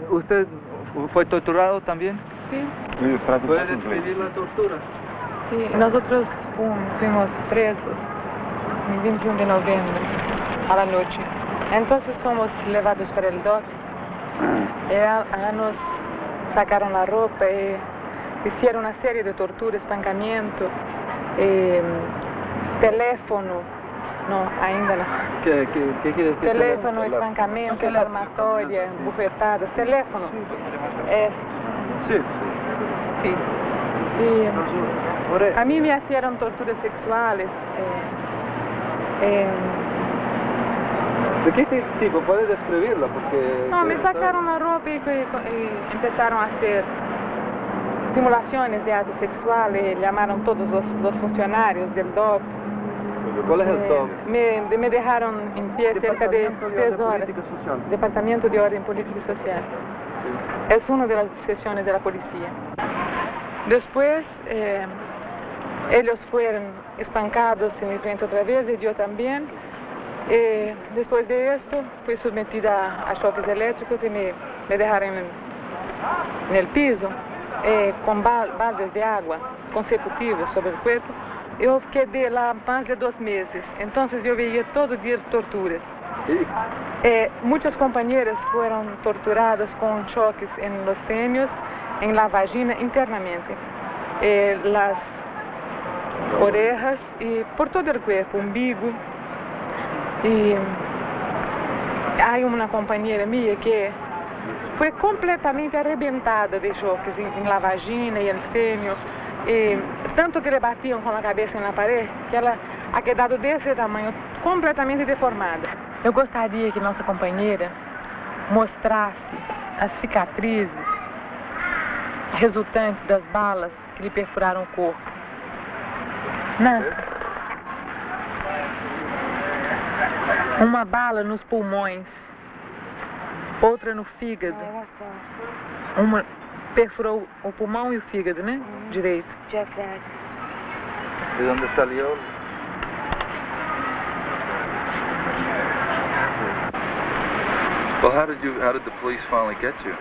¿Usted fue torturado también? Sí, ¿Puede describir la tortura? sí, nosotros fuimos presos el 21 de noviembre a la noche. Entonces fuimos llevados para el DOPS. Nos sacaron la ropa y hicieron una serie de torturas, espancamiento, teléfono, no, ainda no. ¿Qué quiere decir? Teléfono, espancamento, palmatoria, bufetadas, teléfono. Sí. Sí. Y a mí me hicieron torturas sexuales. ¿De qué tipo? ¿Puede describirlo? Porque No, me sacaron la ropa y empezaron a hacer simulaciones de acto sexual y llamaron todos los funcionarios del DOPS. ¿Cuál es el DOPS? Me dejaron en pie cerca de 3 horas. Departamento de Orden Política y Social. Sí. Es una de las sesiones de la policía. Después, ellos fueron espancados en mi frente otra vez y yo también. Después de esto, fui sometida a choques eléctricos y me dejaron en el piso con baldes de agua consecutivos sobre el cuerpo. Yo quedé lá más de 2 meses, entonces yo veía todo día torturas. Muchas compañeras fueron torturadas con choques en los senos, en la vagina internamente, las orejas y por todo el cuerpo, umbigo. Y hay una compañera mía que fue completamente arrebentada de choques en la vagina y el seno. Tanto que le batían con la cabeza en la pared, que ela ha quedado desse tamanho, completamente deformada. Eu gostaria que nossa companheira mostrasse as cicatrizes resultantes das balas que lhe perfuraram o corpo. Uma bala nos pulmões, outra no fígado. Uma perfurou o pulmão e o fígado, né? Direito. ¿De dónde salió? Well, how did the police finally get you?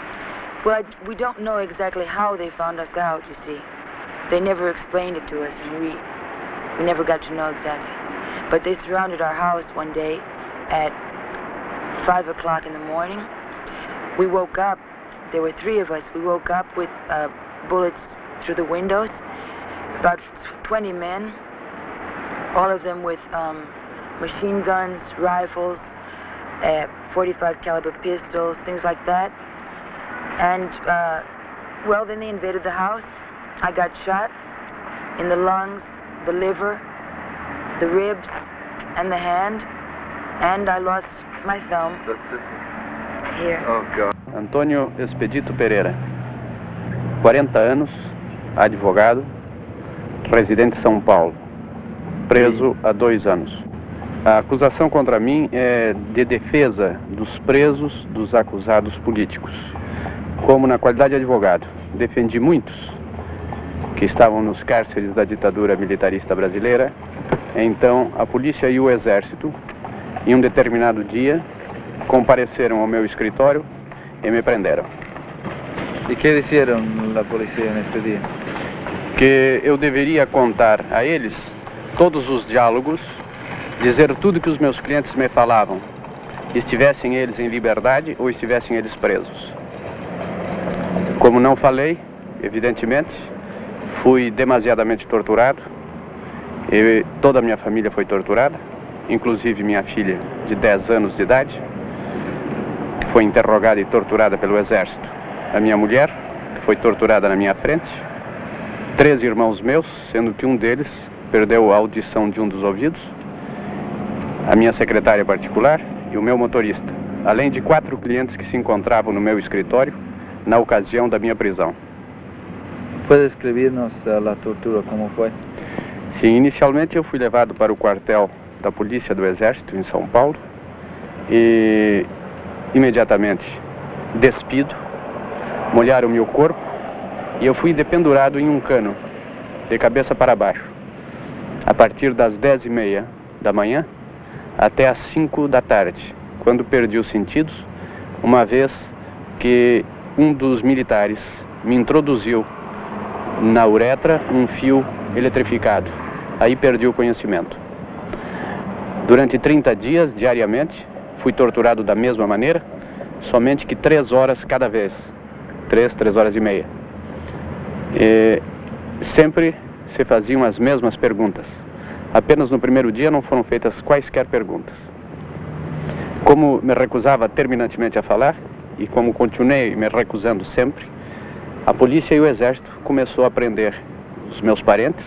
Well, we don't know exactly how they found us out, you see. They never explained it to us, and we never got to know exactly. But they surrounded our house one day at 5 o'clock in the morning. We woke up. There were 3 of us. We woke up with bullets through the windows, about 20 men, all of them with machine guns, rifles, 45 caliber pistols, things like that. And, well, then they invaded the house. I got shot in the lungs, the liver, the ribs, and the hand, and I lost my thumb. That's it? Here. Oh, God. Antônio Expedito Pereira, 40 anos, advogado, residente em São Paulo, preso há 2 anos. A acusação contra mim é de defesa dos presos, dos acusados políticos. Como na qualidade de advogado, defendi muitos que estavam nos cárceres da ditadura militarista brasileira. Então, a polícia e o exército, em um determinado dia, compareceram ao meu escritório e me prenderam. ¿Y qué hicieron la policía en este día? Que eu deveria contar a eles todos os diálogos, dizer tudo que os meus clientes me falavam, estivessem eles em liberdade ou estivessem eles presos. Como não falei, evidentemente, fui demasiadamente torturado, e toda a minha família foi torturada, inclusive minha filha de 10 anos de idade, que foi interrogada e torturada pelo exército. A minha mulher, que foi torturada na minha frente, 3 irmãos meus, sendo que um deles perdeu a audição de um dos ouvidos, a minha secretária particular e o meu motorista, além de 4 clientes que se encontravam no meu escritório na ocasião da minha prisão. ¿Puede describirnos la tortura, cómo fue? Sim, inicialmente eu fui levado para o quartel da Polícia do Exército em São Paulo e imediatamente despido, molharam meu corpo e eu fui dependurado em um cano, de cabeça para baixo, a partir das 10h30 da manhã até as 5 da tarde, quando perdi os sentidos, uma vez que um dos militares me introduziu na uretra um fio eletrificado. Aí perdi o conhecimento. Durante 30 dias, diariamente, fui torturado da mesma maneira, somente que 3 horas cada vez. 3 horas e meia. E sempre se faziam as mesmas perguntas. Apenas no primeiro dia não foram feitas quaisquer perguntas. Como me recusava terminantemente a falar, e como continuei me recusando sempre, a polícia e o exército começou a prender os meus parentes,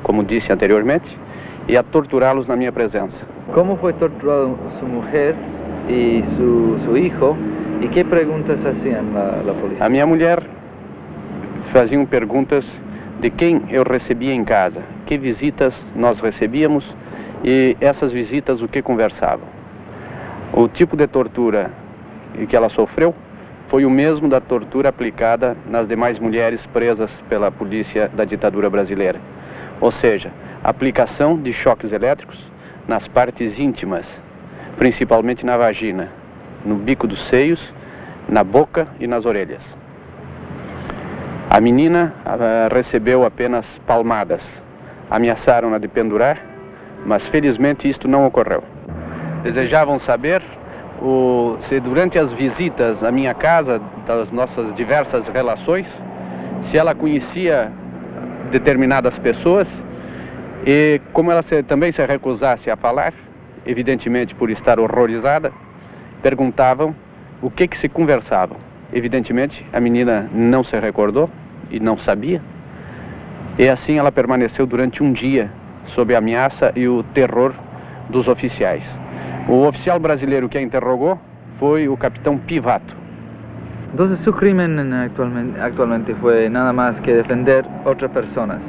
como disse anteriormente, e a torturá-los na minha presença. Como foi torturado sua mulher e seu filho, e que perguntas faziam a polícia? A minha mulher faziam perguntas de quem eu recebia em casa, que visitas nós recebíamos e essas visitas o que conversavam. O tipo de tortura que ela sofreu foi o mesmo da tortura aplicada nas demais mulheres presas pela polícia da ditadura brasileira. Ou seja, aplicação de choques elétricos nas partes íntimas, principalmente na vagina, no bico dos seios, na boca e nas orelhas. A menina recebeu apenas palmadas. Ameaçaram-na de pendurar, mas felizmente isto não ocorreu. Desejavam saber se durante as visitas à minha casa, das nossas diversas relações, se ela conhecia determinadas pessoas e como ela também se recusasse a falar, evidentemente por estar horrorizada, perguntavam o que se conversavam. Evidentemente a menina não se recordou e não sabia, e assim ela permaneceu durante um dia sob a ameaça e o terror dos oficiais. O oficial brasileiro que a interrogou foi o capitão Pivato. Então, seu crime atualmente foi nada mais que defender outras pessoas,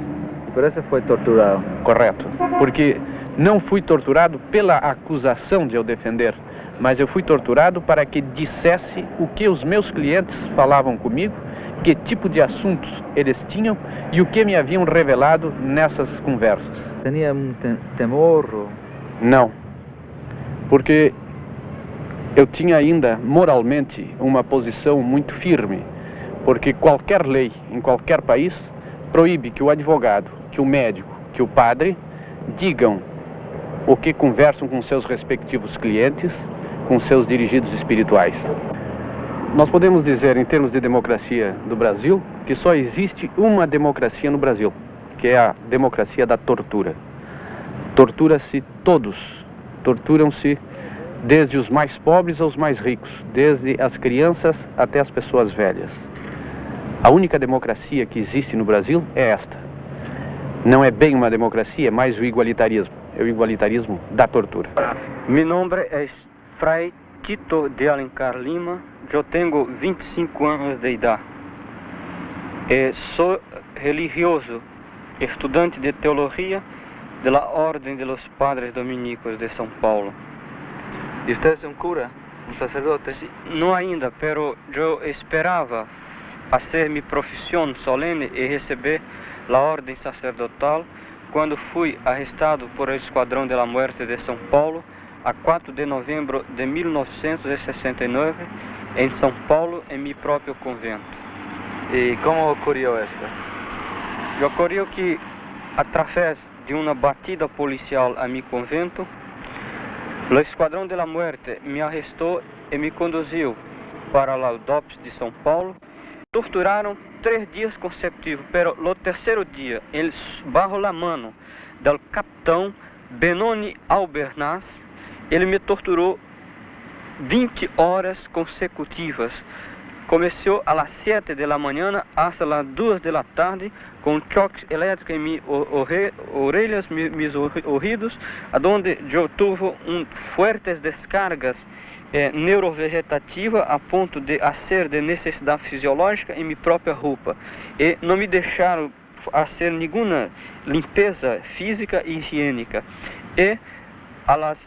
e por isso foi torturado? Correto, porque não fui torturado pela acusação de eu defender, mas eu fui torturado para que dissesse o que os meus clientes falavam comigo, que tipo de assuntos eles tinham e o que me haviam revelado nessas conversas. Tinha temor? Não, porque eu tinha ainda moralmente uma posição muito firme, porque qualquer lei em qualquer país proíbe que o advogado, que o médico, que o padre digam o que conversam com seus respectivos clientes, com seus dirigidos espirituais. Nós podemos dizer, em termos de democracia do Brasil, que só existe uma democracia no Brasil, que é a democracia da tortura. Tortura-se todos, torturam-se desde os mais pobres aos mais ricos, desde as crianças até as pessoas velhas. A única democracia que existe no Brasil é esta. Não é bem uma democracia, é mais o igualitarismo. É o igualitarismo da tortura. Meu nome é Fray Tito de Alencar Lima. Eu tenho 25 anos de idade. Sou religioso, estudante de teologia da Ordem dos Padres Dominicos de São Paulo. E você é um cura, um sacerdote? Não ainda, pero eu esperava fazer minha profissão solene e receber a ordem sacerdotal quando fui arrestado por el Esquadrão de la Muerte de São Paulo a 4 de novembro de 1969 em São Paulo, em meu próprio convento. E como ocorreu esta? Ocorreu que, através de uma batida policial a meu convento, o Esquadrão de la Muerte me arrestou e me conduziu para o DOPS de São Paulo. Torturaram 3 dias consecutivos, pero no terceiro dia, eles, bajo la mano do capitão Benoni Albernaz, ele me torturou 20 horas consecutivas. Começou às 7 da manhã até as 2 da tarde, com choques elétricos em minhas orelhas, meus ouvidos, onde eu tive fortes descargas neurovegetativas a ponto de fazer de necessidade fisiológica em minha própria roupa. E não me deixaram fazer nenhuma limpeza física e higiênica. E às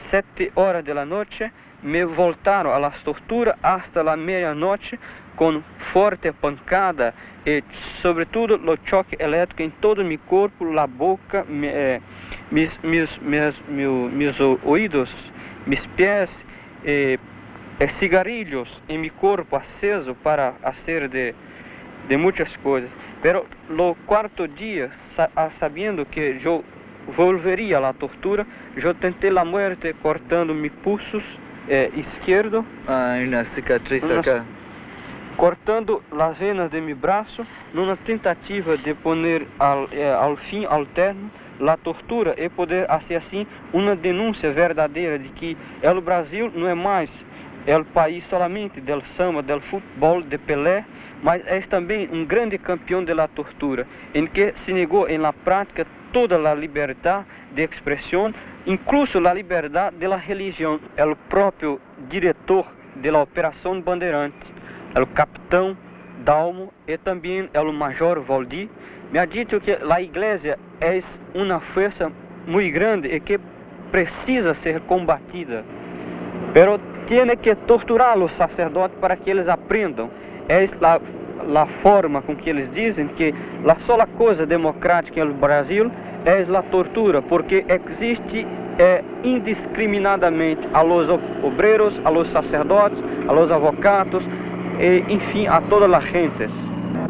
7 horas da noite me voltaram a las torturas hasta la meia-noite com forte pancada e, sobretudo, o choque elétrico em todo meu corpo, a boca, meus ouvidos, meus pés, cigarrillos em meu corpo aceso para fazer de muitas coisas. Pero no quarto dia, sabendo que eu volveria à tortura, eu tentei a morte cortando meus pulsos esquerdo. Uma cicatriz acá. Cortando as venas de meu braço, numa tentativa de poner ao fim alterno a tortura e poder fazer assim uma denúncia verdadeira de que o Brasil não é mais o país solamente do samba, do futebol, de Pelé, mas é também um grande campeão da tortura, em que se negou em la prática toda a liberdade de expressão, incluso a liberdade da religião. O próprio diretor da Operação Bandeirantes, o capitão Dalmo e também o major Valdir, me ha dito que a igreja é uma força muito grande e que precisa ser combatida. Pero tiene que torturar os sacerdotes para que eles aprendam. É a forma com que eles dizem que a sola coisa democrática no Brasil é a tortura, porque existe indiscriminadamente a los obreiros, a los sacerdotes, a los avocados, e enfim a todas as gentes.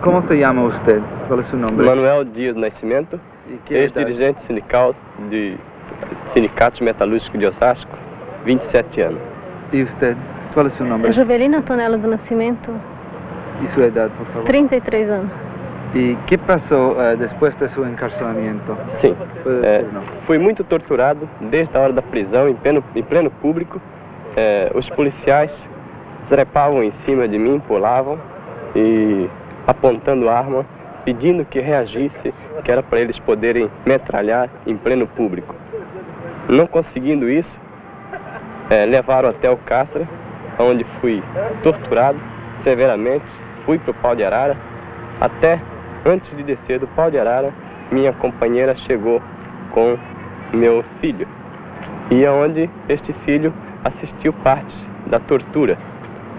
Como se chama você? Qual é seu nome? Manuel Dias Nascimento, ex-dirigente sindical de Sindicatos Metalúrgicos de Osasco, 27 anos. E você? Qual é seu nome? Jovelina Antonella do Nascimento. E sua idade, por favor? 33 anos. E o que passou depois do seu encarceramento? Sim, fui muito torturado desde a hora da prisão, em pleno público. Os policiais trepavam em cima de mim, pulavam e apontando arma, pedindo que reagisse, que era para eles poderem metralhar em pleno público. Não conseguindo isso, levaram até o Castro, onde fui torturado severamente. Fui para o Pau de Arara. Até antes de descer do Pau de Arara, minha companheira chegou com meu filho, e onde este filho assistiu partes da tortura.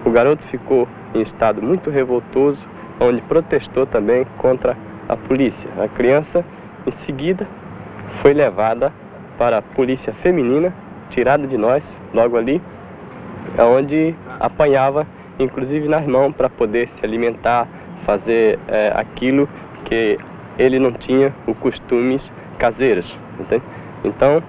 O garoto ficou em estado muito revoltoso, onde protestou também contra a polícia. A criança, em seguida, foi levada para a polícia feminina, tirada de nós, logo ali, onde apanhava, inclusive nas mãos, para poder se alimentar, fazer aquilo que ele não tinha, os costumes caseiros. Entende? Então,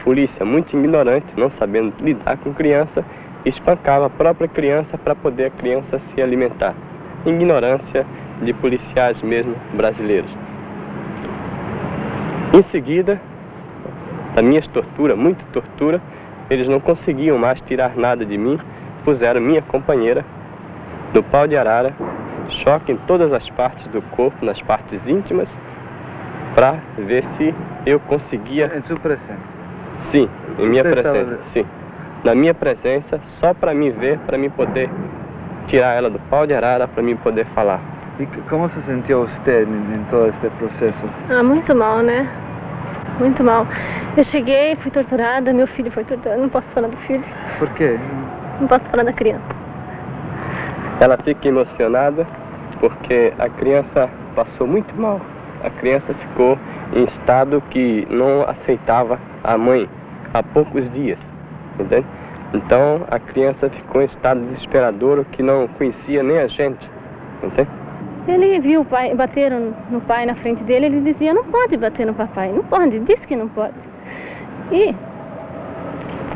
polícia muito ignorante, não sabendo lidar com criança, espancava a própria criança para poder a criança se alimentar. Ignorância de policiais mesmo brasileiros. Em seguida, da minha tortura, muita tortura, eles não conseguiam mais tirar nada de mim, puseram minha companheira no Pau de Arara, choque em todas as partes do corpo, nas partes íntimas, para ver se eu conseguia... Em sua presença? Sim, em minha presença, sim. Na minha presença, só para me ver, para me poder tirar ela do Pau de Arara, para me poder falar. E como se sentiu você em todo este processo? Muito mal, né? Muito mal. Eu cheguei, fui torturada, meu filho foi torturado. Não posso falar do filho. Por quê? Não posso falar da criança. Ela fica emocionada porque a criança passou muito mal. A criança ficou em estado que não aceitava a mãe há poucos dias, entende? Então a criança ficou em estado desesperador, que não conhecia nem a gente, entende? Ele viu o pai, bateram no pai na frente dele, ele dizia, não pode bater no papai, não pode, disse que não pode. E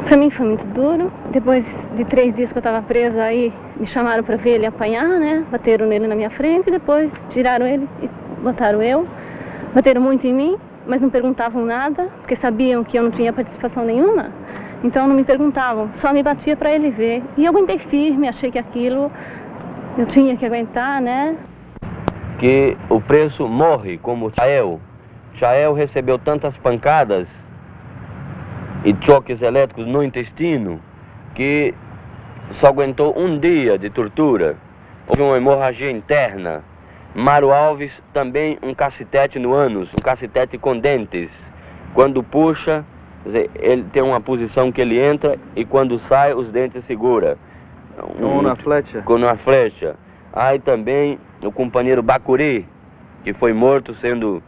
para mim foi muito duro. Depois de 3 dias que eu estava presa, aí me chamaram para ver ele apanhar, né? Bateram nele na minha frente, depois tiraram ele e botaram eu. Bateram muito em mim, mas não perguntavam nada, porque sabiam que eu não tinha participação nenhuma. Então não me perguntavam, só me batia para ele ver. E eu aguentei firme, achei que aquilo eu tinha que aguentar, né? Que o preso morre como Chael. Chael recebeu tantas pancadas e choques elétricos no intestino que só aguentou 1 dia de tortura. Houve uma hemorragia interna. Mário Alves também um cacetete no ânus, um cacetete com dentes. Quando puxa, ele tem uma posição que ele entra e quando sai os dentes segura. Com uma flecha? Com uma flecha. Aí também o companheiro Bacuri, que foi morto sendo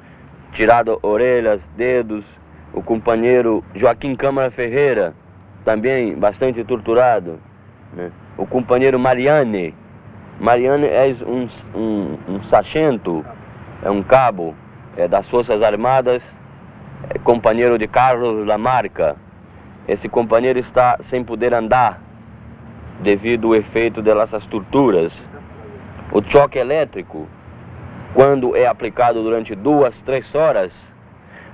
tirado orelhas, dedos. O companheiro Joaquim Câmara Ferreira, também bastante torturado. né? O companheiro Mariane. Mariane é um sargento, é um cabo das Forças Armadas, companheiro de Carlos Lamarca. Esse companheiro está sem poder andar devido ao efeito dessas torturas. O choque elétrico, quando é aplicado durante 2, 3 horas,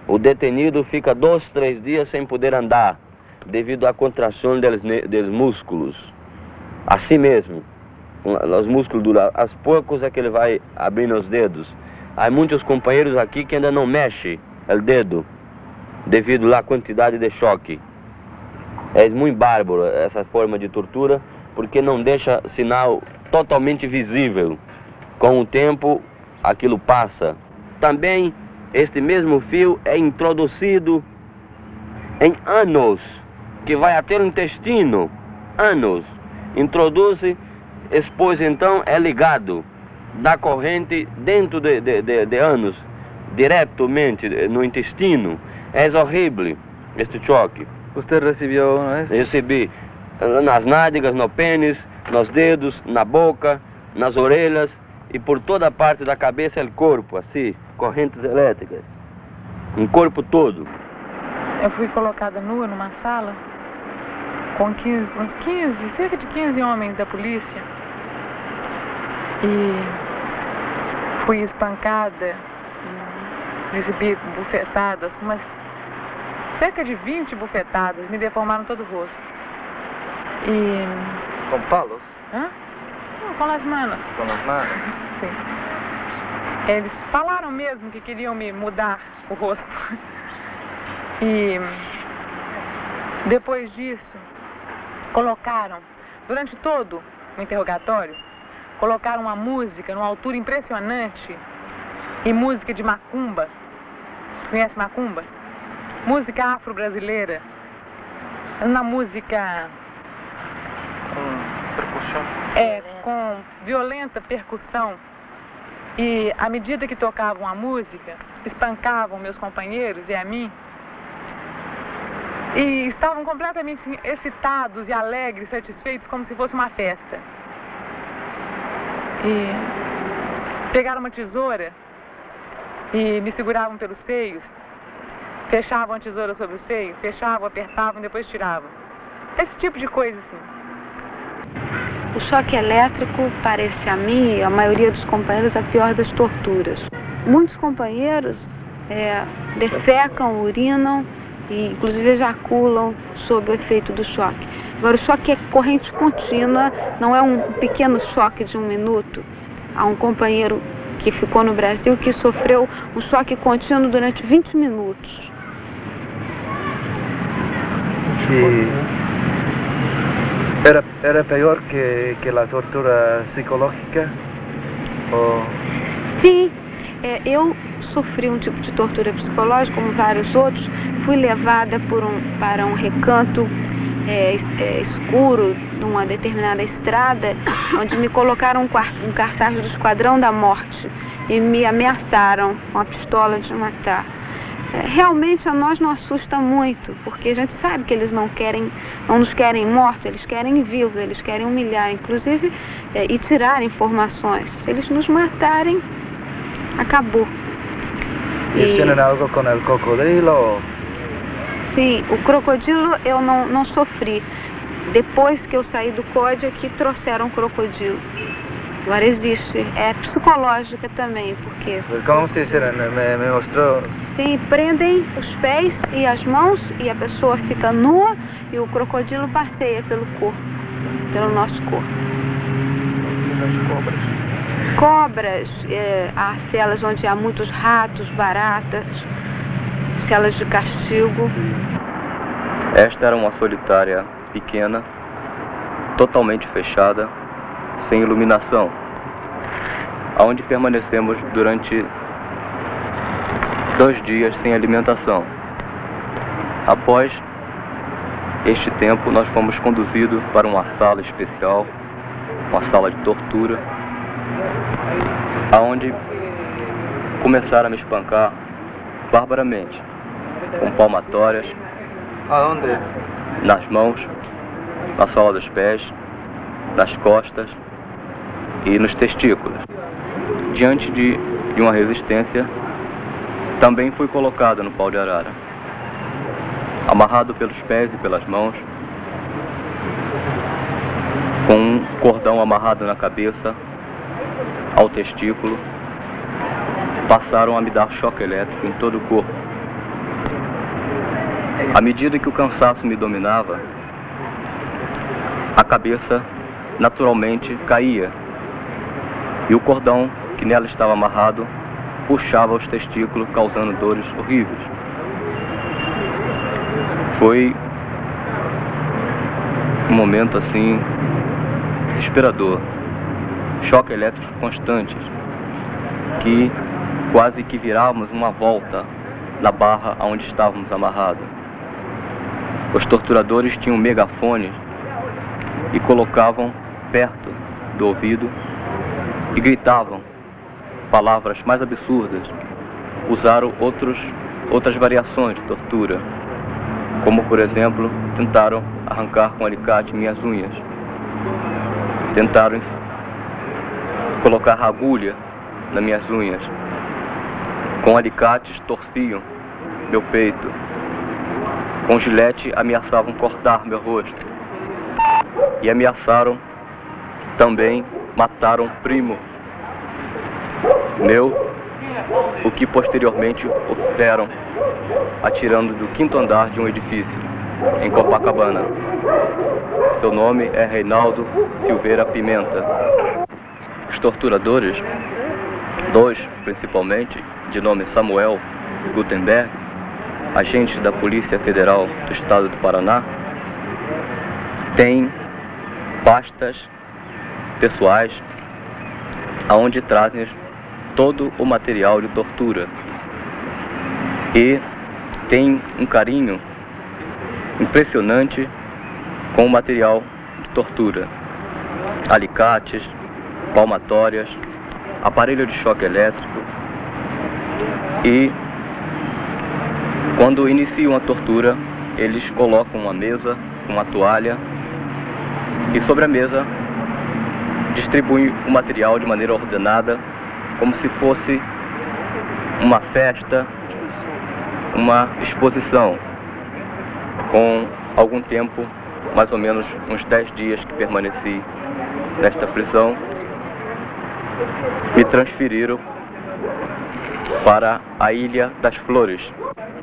o detenido fica 2, 3 dias sem poder andar devido à contração dos músculos. Assim mesmo, os músculos duram. Aos poucos é que ele vai abrindo os dedos. Há muitos companheiros aqui que ainda não mexem o dedo devido à quantidade de choque. É muito bárbaro essa forma de tortura, porque não deixa sinal totalmente visível. Com o tempo, aquilo passa. Também, este mesmo fio é introduzido em ânus, que vai até o intestino. Ânus. Introduz-se, depois então é ligado da corrente dentro de ânus, diretamente no intestino. É horrível este choque. Você recebeu uma vez? Recebi nas nádegas, no pênis, nos dedos, na boca, nas orelhas e por toda a parte da cabeça e o corpo, assim, correntes elétricas, um corpo todo. Eu fui colocada nua numa sala com cerca de 15 homens da polícia e fui espancada, recebi bufetadas, mas cerca de 20 bufetadas, me deformaram todo o rosto. E... Com palos? Hã? Não, com as manos. Com as manos? Sim. Eles falaram mesmo que queriam me mudar o rosto. E depois disso, colocaram, durante todo o interrogatório, colocaram uma música numa altura impressionante, e música de macumba. Conhece macumba? Música afro-brasileira. Uma música... Com percussão? Com violenta percussão. E à medida que tocavam a música, espancavam meus companheiros e a mim. E estavam completamente excitados e alegres, satisfeitos, como se fosse uma festa. E pegaram uma tesoura e me seguravam pelos seios. Fechavam a tesoura sobre o seio, fechavam, apertavam, depois tiravam. Esse tipo de coisa, assim. O choque elétrico parece a mim e a maioria dos companheiros a pior das torturas. Muitos companheiros defecam, urinam e inclusive ejaculam sob o efeito do choque. Agora, o choque é corrente contínua, não é um pequeno choque de 1 minuto. Há um companheiro que ficou no Brasil que sofreu um choque contínuo durante 20 minutos. Era pior que a tortura psicológica? Ou... Sim, eu sofri um tipo de tortura psicológica, como vários outros. Fui levada para um recanto escuro, numa determinada estrada, onde me colocaram um cartaz do Esquadrão da Morte e me ameaçaram com a pistola de matar. Realmente a nós não assusta muito, porque a gente sabe que eles não nos querem mortos, eles querem vivos, eles querem humilhar, inclusive, e tirar informações. Se eles nos matarem, acabou. E tem algo com o crocodilo? Sim, o crocodilo eu não sofri. Depois que eu saí do COD, aqui trouxeram crocodilo. Agora existe, é psicológica também, porque... Como se me mostrou? Sim, prendem os pés e as mãos e a pessoa fica nua e o crocodilo passeia pelo corpo, pelo nosso corpo. Cobras, há celas onde há muitos ratos, baratas, celas de castigo. Esta era uma solitária pequena, totalmente fechada, sem iluminação, onde permanecemos durante 2 dias sem alimentação. Após este tempo, nós fomos conduzidos para uma sala especial, uma sala de tortura, onde começaram a me espancar barbaramente, com palmatórias. Aonde? Nas mãos, na sola dos pés, nas costas e nos testículos. Diante de uma resistência, também fui colocado no pau de arara, amarrado pelos pés e pelas mãos, com um cordão amarrado na cabeça, ao testículo. Passaram a me dar choque elétrico em todo o corpo. À medida que o cansaço me dominava, a cabeça naturalmente caía e o cordão que nela estava amarrado puxava os testículos, causando dores horríveis. Foi um momento assim desesperador, choque elétrico constantes, que quase que virávamos uma volta na barra onde estávamos amarrados. Os torturadores tinham megafones e colocavam perto do ouvido e gritavam palavras mais absurdas. Usaram outras variações de tortura, como por exemplo, tentaram arrancar com alicate minhas unhas, tentaram colocar agulha nas minhas unhas, com alicates torciam meu peito, com gilete ameaçavam cortar meu rosto e ameaçaram também matar um primo meu, o que posteriormente o fizeram atirando do 5º andar de um edifício em Copacabana. Seu nome é Reinaldo Silveira Pimenta. Os torturadores, 2 principalmente, de nome Samuel Gutenberg, agentes da Polícia Federal do Estado do Paraná, têm pastas pessoais aonde trazem todo o material de tortura e tem um carinho impressionante com o material de tortura: alicates, palmatórias, aparelho de choque elétrico. E quando iniciam a tortura, eles colocam uma mesa, uma toalha, e sobre a mesa distribuem o material de maneira ordenada, como se fosse uma festa, uma exposição, com algum tempo, mais ou menos uns 10 dias que permaneci nesta prisão. Me transferiram para a Ilha das Flores,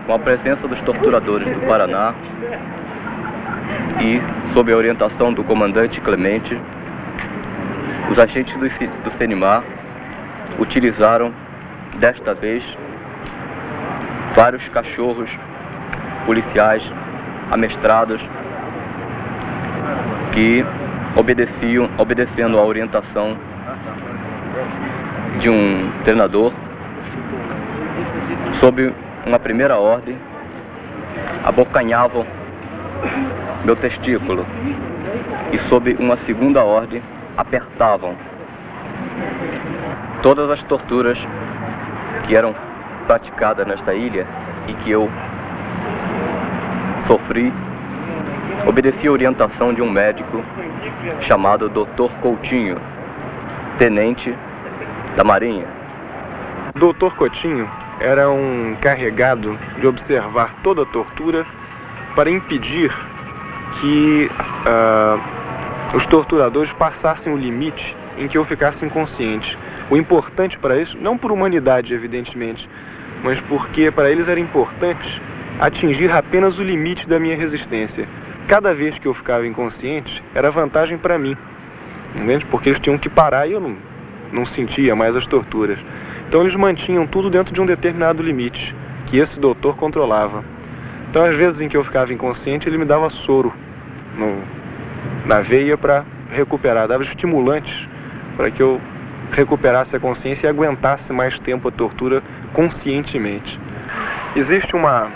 com a presença dos torturadores do Paraná e sob a orientação do comandante Clemente. Os agentes do CENIMAR utilizaram desta vez vários cachorros policiais amestrados que obedecendo à orientação de um treinador, sob uma primeira ordem, abocanhavam meu testículo e sob uma segunda ordem apertavam. Todas as torturas que eram praticadas nesta ilha e que eu sofri, obedecia a orientação de um médico chamado Dr. Coutinho, tenente da Marinha. Dr. Coutinho era um encarregado de observar toda a tortura para impedir que os torturadores passassem o limite em que eu ficasse inconsciente. O importante para isso, não por humanidade evidentemente, mas porque para eles era importante atingir apenas o limite da minha resistência. Cada vez que eu ficava inconsciente, era vantagem para mim, entende? Porque eles tinham que parar e eu não sentia mais as torturas. Então eles mantinham tudo dentro de um determinado limite, que esse doutor controlava. Então às vezes em que eu ficava inconsciente, ele me dava soro na veia para recuperar, dava estimulantes para que eu recuperasse a consciência e aguentasse mais tempo a tortura conscientemente. Existe uma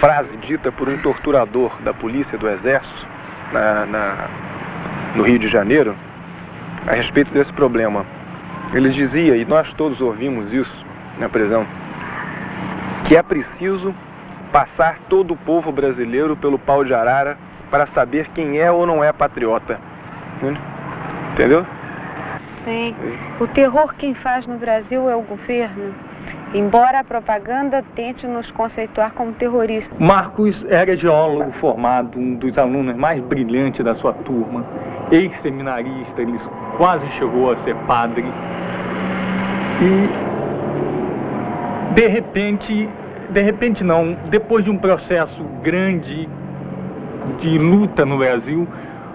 frase dita por um torturador da polícia do exército no Rio de Janeiro a respeito desse problema. Ele dizia, e nós todos ouvimos isso na prisão, que é preciso passar todo o povo brasileiro pelo pau de arara para saber quem é ou não é patriota. Entendeu? Sim. O terror quem faz no Brasil é o governo, embora a propaganda tente nos conceituar como terroristas. Marcos era geólogo formado, um dos alunos mais brilhantes da sua turma, ex-seminarista, ele quase chegou a ser padre. E, de repente não, depois de um processo grande de luta no Brasil,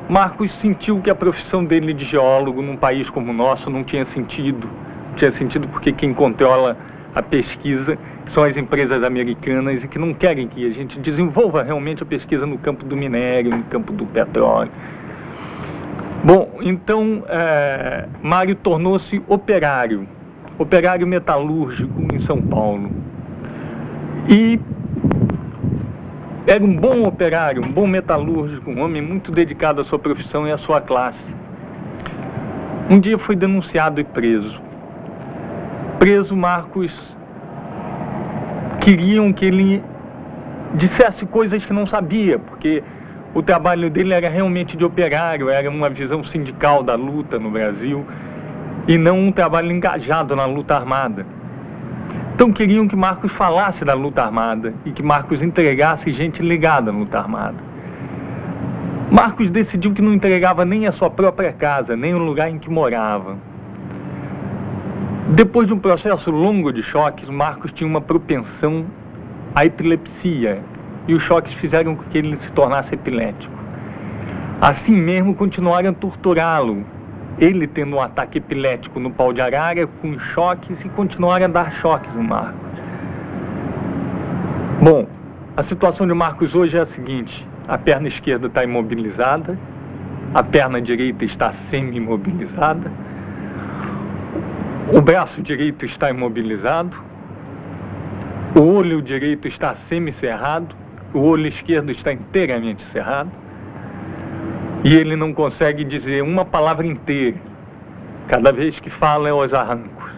Marcos sentiu que a profissão dele de geólogo num país como o nosso não tinha sentido. Não tinha sentido porque quem controla a pesquisa são as empresas americanas e que não querem que a gente desenvolva realmente a pesquisa no campo do minério, no campo do petróleo. Bom, então Mário tornou-se operário metalúrgico em São Paulo. E era um bom operário, um bom metalúrgico, um homem muito dedicado à sua profissão e à sua classe. Um dia foi denunciado e preso. Preso, Marcos queriam que ele dissesse coisas que não sabia, porque o trabalho dele era realmente de operário, era uma visão sindical da luta no Brasil e não um trabalho engajado na luta armada. Então queriam que Marcos falasse da luta armada e que Marcos entregasse gente ligada à luta armada. Marcos decidiu que não entregava nem a sua própria casa, nem o lugar em que morava. Depois de um processo longo de choques, Marcos tinha uma propensão à epilepsia e os choques fizeram com que ele se tornasse epilético. Assim mesmo continuaram a torturá-lo, ele tendo um ataque epilético no pau de arara com choques e continuaram a dar choques no Marcos. Bom, a situação de Marcos hoje é a seguinte: a perna esquerda está imobilizada, a perna direita está semi-imobilizada, o braço direito está imobilizado, o olho direito está semi-cerrado, o olho esquerdo está inteiramente cerrado e ele não consegue dizer uma palavra inteira. Cada vez que fala é aos arrancos.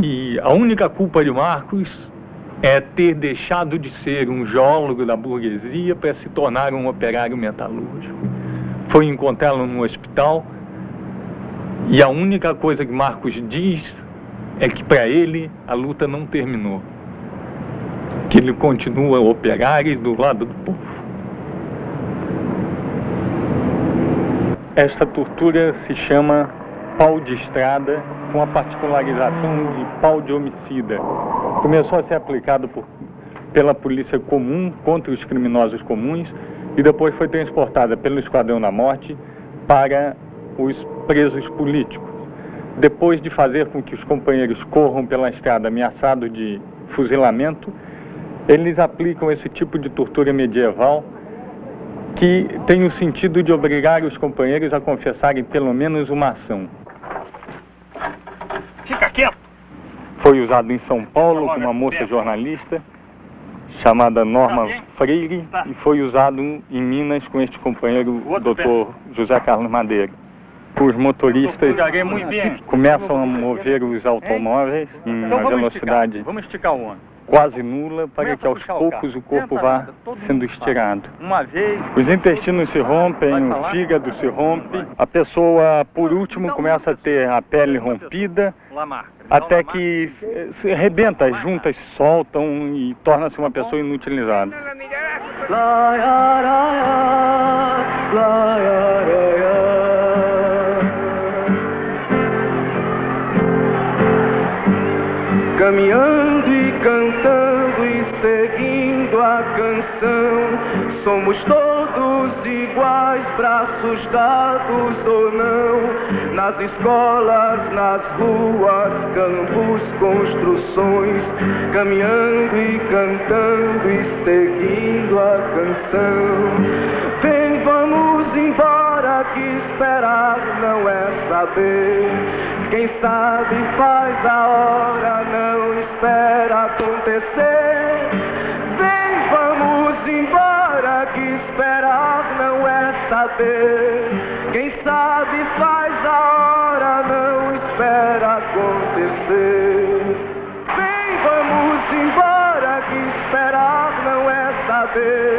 E a única culpa de Marcos é ter deixado de ser um geólogo da burguesia para se tornar um operário metalúrgico. Foi encontrá-lo no hospital e a única coisa que Marcos diz é que para ele a luta não terminou, que ele continua operário do lado do povo. Esta tortura se chama pau de estrada, com a particularização de pau de homicida. Começou a ser aplicado pela polícia comum contra os criminosos comuns e depois foi transportada pelo Esquadrão da Morte para os presos políticos. Depois de fazer com que os companheiros corram pela estrada ameaçados de fuzilamento, eles aplicam esse tipo de tortura medieval que tem o sentido de obrigar os companheiros a confessarem pelo menos uma ação. Fica quieto! Foi usado em São Paulo com uma moça jornalista chamada Norma Freire e foi usado em Minas com este companheiro, o Dr. José Carlos Madeira. Os motoristas começam a mover os automóveis em uma velocidade quase nula para que aos poucos o corpo vá sendo estirado. Os intestinos se rompem, o fígado se rompe, a pessoa por último começa a ter a pele rompida, até que se arrebenta, as juntas se soltam e torna-se uma pessoa inutilizada. Caminhando e cantando e seguindo a canção, somos todos iguais, braços dados ou não, nas escolas, nas ruas, campos, construções, caminhando e cantando e seguindo a canção. Vem, vamos embora, que esperar não é saber. Quem sabe faz a hora, não espera acontecer. Vem, vamos embora, que esperar não é saber. Quem sabe faz a hora, não espera acontecer. Vem, vamos embora, que esperar não é saber.